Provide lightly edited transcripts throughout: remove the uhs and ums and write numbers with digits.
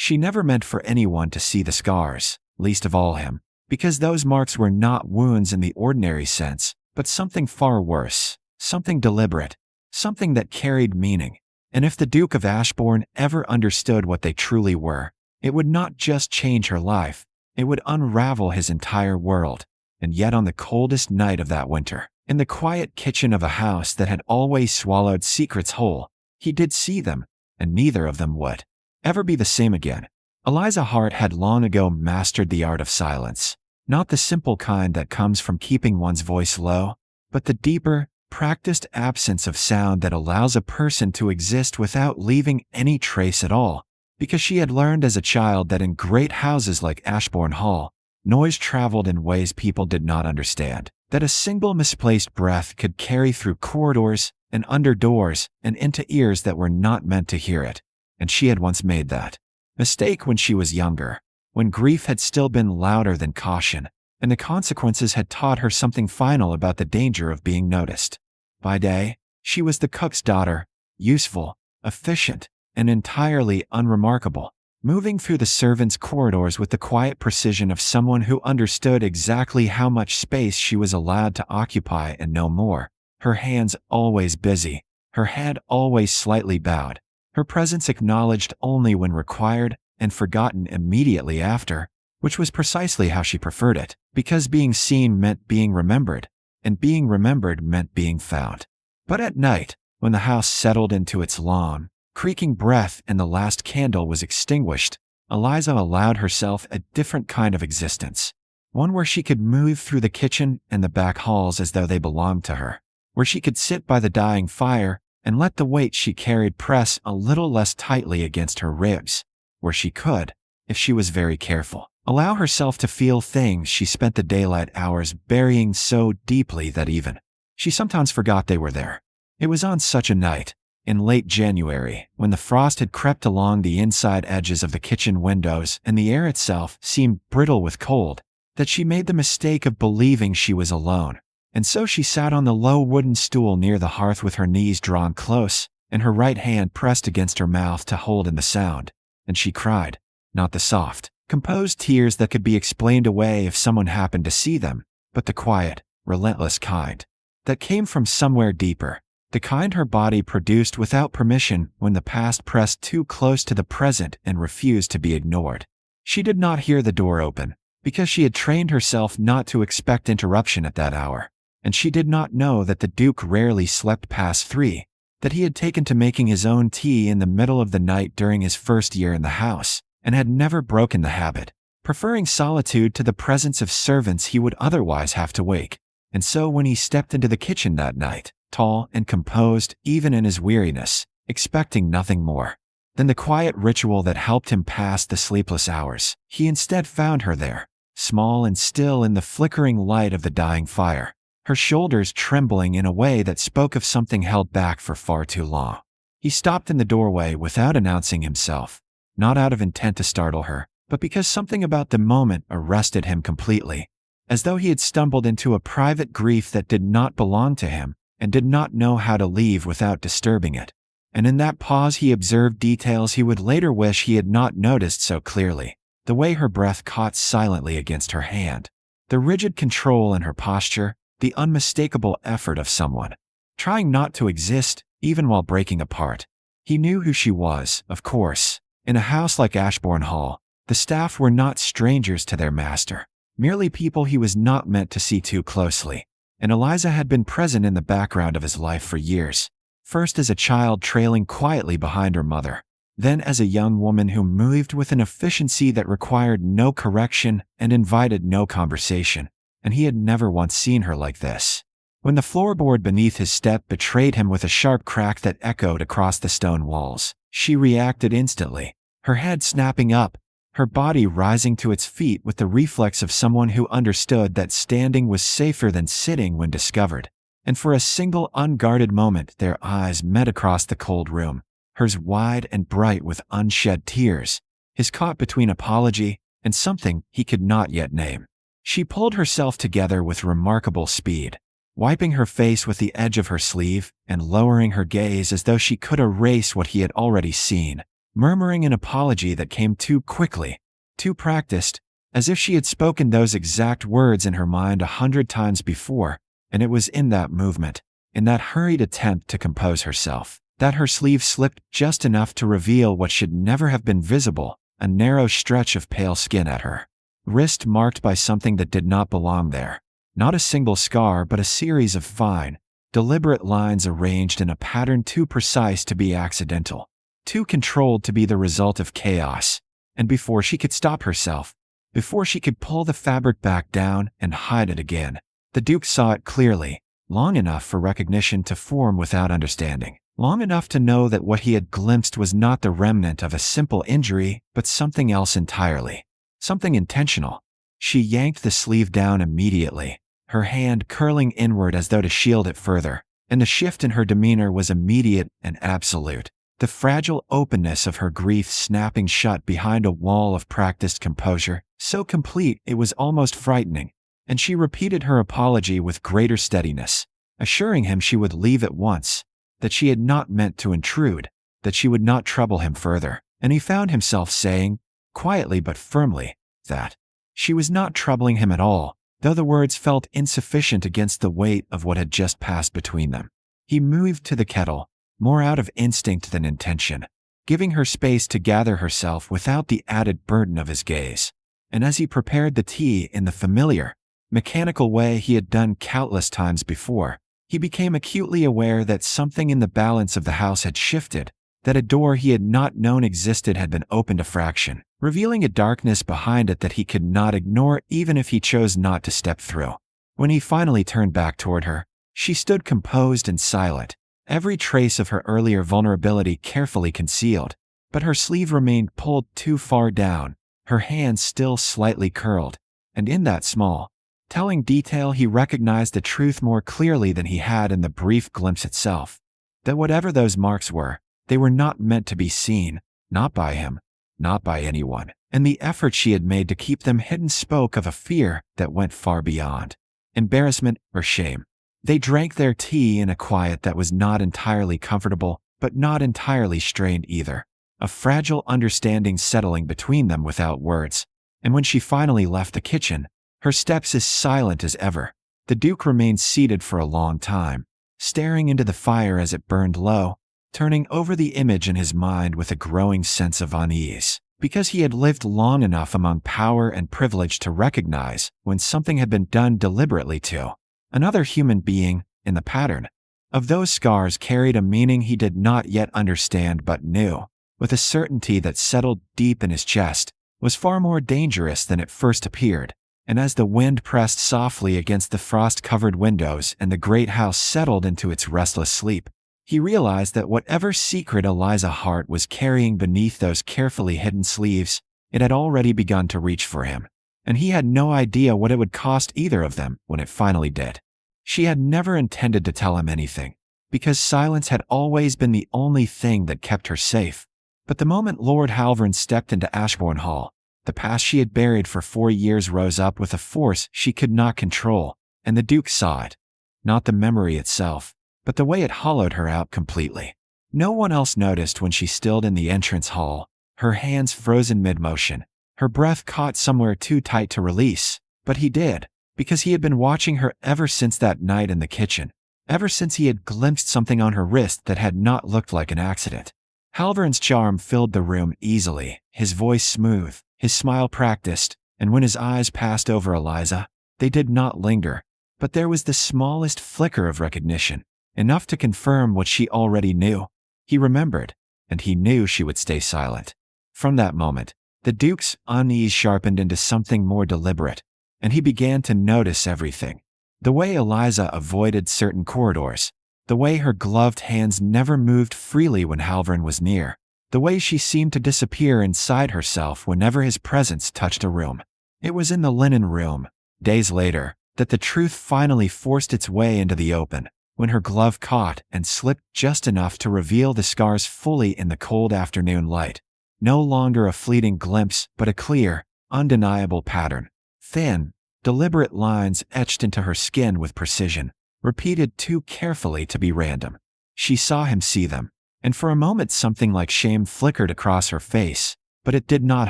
She never meant for anyone to see the scars, least of all him, because those marks were not wounds in the ordinary sense, but something far worse, something deliberate, something that carried meaning. And if the Duke of Ashbourne ever understood what they truly were, it would not just change her life, it would unravel his entire world. And yet on the coldest night of that winter, in the quiet kitchen of a house that had always swallowed secrets whole, he did see them, and neither of them would ever be the same again. Eliza Hart had long ago mastered the art of silence, not the simple kind that comes from keeping one's voice low, but the deeper, practiced absence of sound that allows a person to exist without leaving any trace at all, because she had learned as a child that in great houses like Ashbourne Hall, noise traveled in ways people did not understand, that a single misplaced breath could carry through corridors and under doors and into ears that were not meant to hear it. And she had once made that mistake when she was younger, when grief had still been louder than caution, and the consequences had taught her something final about the danger of being noticed. By day, she was the cook's daughter, useful, efficient, and entirely unremarkable, moving through the servants' corridors with the quiet precision of someone who understood exactly how much space she was allowed to occupy and no more, her hands always busy, her head always slightly bowed, her presence acknowledged only when required and forgotten immediately after, which was precisely how she preferred it, because being seen meant being remembered, and being remembered meant being found. But at night, when the house settled into its long, creaking breath and the last candle was extinguished, Eliza allowed herself a different kind of existence, one where she could move through the kitchen and the back halls as though they belonged to her, where she could sit by the dying fire and let the weight she carried press a little less tightly against her ribs, where she could, if she was very careful, allow herself to feel things she spent the daylight hours burying so deeply that even she sometimes forgot they were there. It was on such a night, in late January, when the frost had crept along the inside edges of the kitchen windows and the air itself seemed brittle with cold, that she made the mistake of believing she was alone. And so she sat on the low wooden stool near the hearth with her knees drawn close and her right hand pressed against her mouth to hold in the sound, and she cried, not the soft, composed tears that could be explained away if someone happened to see them, but the quiet, relentless kind that came from somewhere deeper, the kind her body produced without permission when the past pressed too close to the present and refused to be ignored. She did not hear the door open, because she had trained herself not to expect interruption at that hour, and she did not know that the Duke rarely slept past 3, that he had taken to making his own tea in the middle of the night during his first year in the house, and had never broken the habit, preferring solitude to the presence of servants he would otherwise have to wake. And so when he stepped into the kitchen that night, tall and composed even in his weariness, expecting nothing more than the quiet ritual that helped him pass the sleepless hours, he instead found her there, small and still in the flickering light of the dying fire, her shoulders trembling in a way that spoke of something held back for far too long. He stopped in the doorway without announcing himself, not out of intent to startle her, but because something about the moment arrested him completely, as though he had stumbled into a private grief that did not belong to him and did not know how to leave without disturbing it. And in that pause he observed details he would later wish he had not noticed so clearly, the way her breath caught silently against her hand, the rigid control in her posture, the unmistakable effort of someone trying not to exist even while breaking apart. He knew who she was, of course. In a house like Ashbourne Hall, the staff were not strangers to their master, merely people he was not meant to see too closely. And Eliza had been present in the background of his life for years, first as a child trailing quietly behind her mother, then as a young woman who moved with an efficiency that required no correction and invited no conversation. And he had never once seen her like this. When the floorboard beneath his step betrayed him with a sharp crack that echoed across the stone walls, she reacted instantly, her head snapping up, her body rising to its feet with the reflex of someone who understood that standing was safer than sitting when discovered. And for a single unguarded moment their eyes met across the cold room, hers wide and bright with unshed tears, his caught between apology and something he could not yet name. She pulled herself together with remarkable speed, wiping her face with the edge of her sleeve and lowering her gaze as though she could erase what he had already seen, murmuring an apology that came too quickly, too practiced, as if she had spoken those exact words in her mind 100 times before, and it was in that movement, in that hurried attempt to compose herself, that her sleeve slipped just enough to reveal what should never have been visible, a narrow stretch of pale skin at her wrist marked by something that did not belong there. Not a single scar, but a series of fine, deliberate lines arranged in a pattern too precise to be accidental, too controlled to be the result of chaos. And before she could stop herself, before she could pull the fabric back down and hide it again, the Duke saw it clearly, long enough for recognition to form without understanding, long enough to know that what he had glimpsed was not the remnant of a simple injury, but something else entirely, something intentional. She yanked the sleeve down immediately, her hand curling inward as though to shield it further, and the shift in her demeanor was immediate and absolute, the fragile openness of her grief snapping shut behind a wall of practiced composure, so complete it was almost frightening. And she repeated her apology with greater steadiness, assuring him she would leave at once, that she had not meant to intrude, that she would not trouble him further. And he found himself saying, quietly but firmly, that she was not troubling him at all, though the words felt insufficient against the weight of what had just passed between them. He moved to the kettle, more out of instinct than intention, giving her space to gather herself without the added burden of his gaze. And as he prepared the tea in the familiar, mechanical way he had done countless times before, he became acutely aware that something in the balance of the house had shifted, that a door he had not known existed had been opened a fraction, revealing a darkness behind it that he could not ignore even if he chose not to step through. When he finally turned back toward her, she stood composed and silent, every trace of her earlier vulnerability carefully concealed, but her sleeve remained pulled too far down, her hands still slightly curled, and in that small, telling detail he recognized the truth more clearly than he had in the brief glimpse itself, that whatever those marks were, they were not meant to be seen, not by him, not by anyone, and the effort she had made to keep them hidden spoke of a fear that went far beyond embarrassment or shame. They drank their tea in a quiet that was not entirely comfortable, but not entirely strained either, a fragile understanding settling between them without words. And when she finally left the kitchen, her steps as silent as ever, the Duke remained seated for a long time, staring into the fire as it burned low, turning over the image in his mind with a growing sense of unease, because he had lived long enough among power and privilege to recognize when something had been done deliberately to another human being. In the pattern of those scars carried a meaning he did not yet understand but knew, with a certainty that settled deep in his chest, was far more dangerous than it first appeared. And as the wind pressed softly against the frost-covered windows and the great house settled into its restless sleep, he realized that whatever secret Eliza Hart was carrying beneath those carefully hidden sleeves, it had already begun to reach for him, and he had no idea what it would cost either of them when it finally did. She had never intended to tell him anything, because silence had always been the only thing that kept her safe. But the moment Lord Halvern stepped into Ashbourne Hall, the past she had buried for 4 years rose up with a force she could not control, and the Duke saw it. Not the memory itself, but the way it hollowed her out completely. No one else noticed when she stilled in the entrance hall, her hands frozen mid-motion, her breath caught somewhere too tight to release, but he did, because he had been watching her ever since that night in the kitchen, ever since he had glimpsed something on her wrist that had not looked like an accident. Halvern's charm filled the room easily, his voice smooth, his smile practiced, and when his eyes passed over Eliza, they did not linger, but there was the smallest flicker of recognition, enough to confirm what she already knew. He remembered, and he knew she would stay silent. From that moment, the Duke's unease sharpened into something more deliberate, and he began to notice everything. The way Eliza avoided certain corridors, the way her gloved hands never moved freely when Halvern was near, the way she seemed to disappear inside herself whenever his presence touched a room. It was in the linen room, days later, that the truth finally forced its way into the open, when her glove caught and slipped just enough to reveal the scars fully in the cold afternoon light. No longer a fleeting glimpse, but a clear, undeniable pattern. Thin, deliberate lines etched into her skin with precision, repeated too carefully to be random. She saw him see them, And for a moment something like shame flickered across her face, but it did not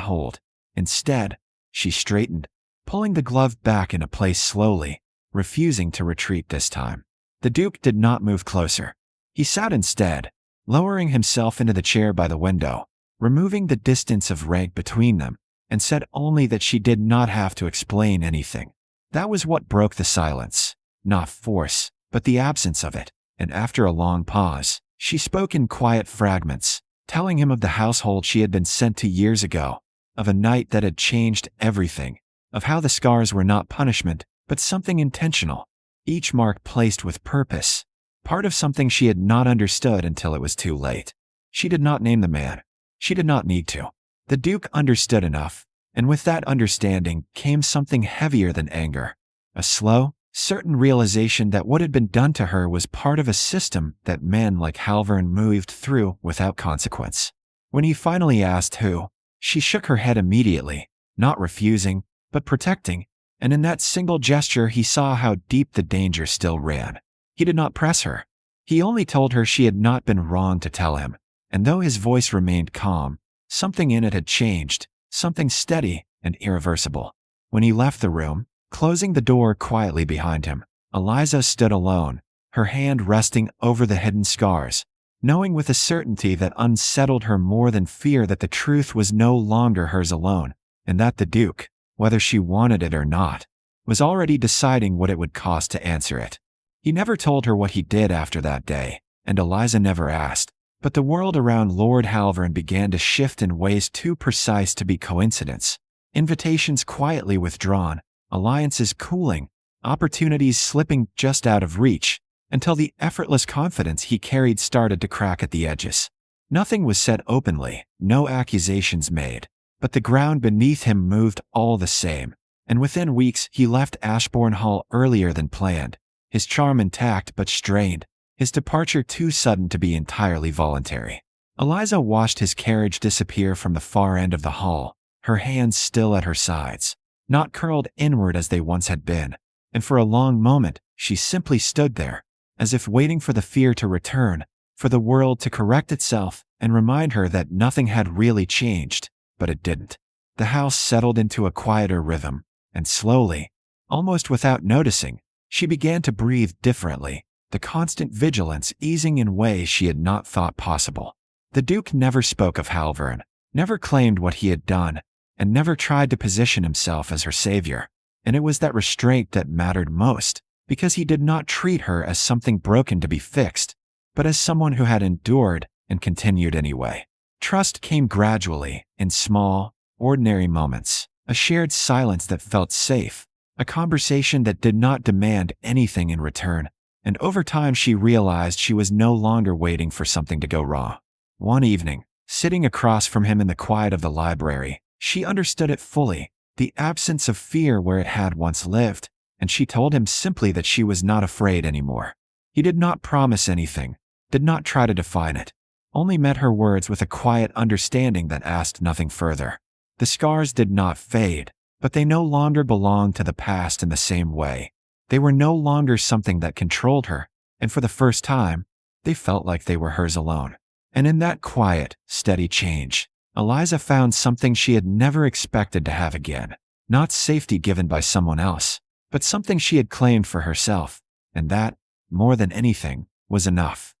hold. Instead, she straightened, pulling the glove back into place slowly, refusing to retreat this time. The Duke did not move closer. He sat instead, lowering himself into the chair by the window, removing the distance of rank between them, and said only that she did not have to explain anything. That was what broke the silence. Not force, but the absence of it. And after a long pause, she spoke in quiet fragments, telling him of the household she had been sent to years ago, of a night that had changed everything, of how the scars were not punishment, but something intentional, each mark placed with purpose, part of something she had not understood until it was too late. She did not name the man. She did not need to. The Duke understood enough, and with that understanding came something heavier than anger. A slow, certain realization that what had been done to her was part of a system that men like Halvern moved through without consequence. When he finally asked who, she shook her head immediately, not refusing, but protecting, and in that single gesture he saw how deep the danger still ran. He did not press her. He only told her she had not been wrong to tell him, and though his voice remained calm, something in it had changed, something steady and irreversible. When he left the room, closing the door quietly behind him, Eliza stood alone, her hand resting over the hidden scars, knowing with a certainty that unsettled her more than fear that the truth was no longer hers alone, and that the Duke, whether she wanted it or not, was already deciding what it would cost to answer it. He never told her what he did after that day, and Eliza never asked, but the world around Lord Halvern began to shift in ways too precise to be coincidence. Invitations quietly withdrawn, alliances cooling, opportunities slipping just out of reach, until the effortless confidence he carried started to crack at the edges. Nothing was said openly, no accusations made, but the ground beneath him moved all the same, and within weeks he left Ashbourne Hall earlier than planned, his charm intact but strained, his departure too sudden to be entirely voluntary. Eliza watched his carriage disappear from the far end of the hall, her hands still at her sides, not curled inward as they once had been, and for a long moment she simply stood there, as if waiting for the fear to return, for the world to correct itself and remind her that nothing had really changed, but it didn't. The house settled into a quieter rhythm, and slowly, almost without noticing, she began to breathe differently, the constant vigilance easing in ways she had not thought possible. The Duke never spoke of Halvern, never claimed what he had done, and never tried to position himself as her savior, and it was that restraint that mattered most, because he did not treat her as something broken to be fixed, but as someone who had endured and continued anyway. Trust came gradually, in small, ordinary moments, a shared silence that felt safe, a conversation that did not demand anything in return, and over time she realized she was no longer waiting for something to go wrong. One evening, sitting across from him in the quiet of the library, she understood it fully, the absence of fear where it had once lived, and she told him simply that she was not afraid anymore. He did not promise anything, did not try to define it, only met her words with a quiet understanding that asked nothing further. The scars did not fade, but they no longer belonged to the past in the same way. They were no longer something that controlled her, and for the first time, they felt like they were hers alone. And in that quiet, steady change, Eliza found something she had never expected to have again. Not safety given by someone else, but something she had claimed for herself, and that, more than anything, was enough.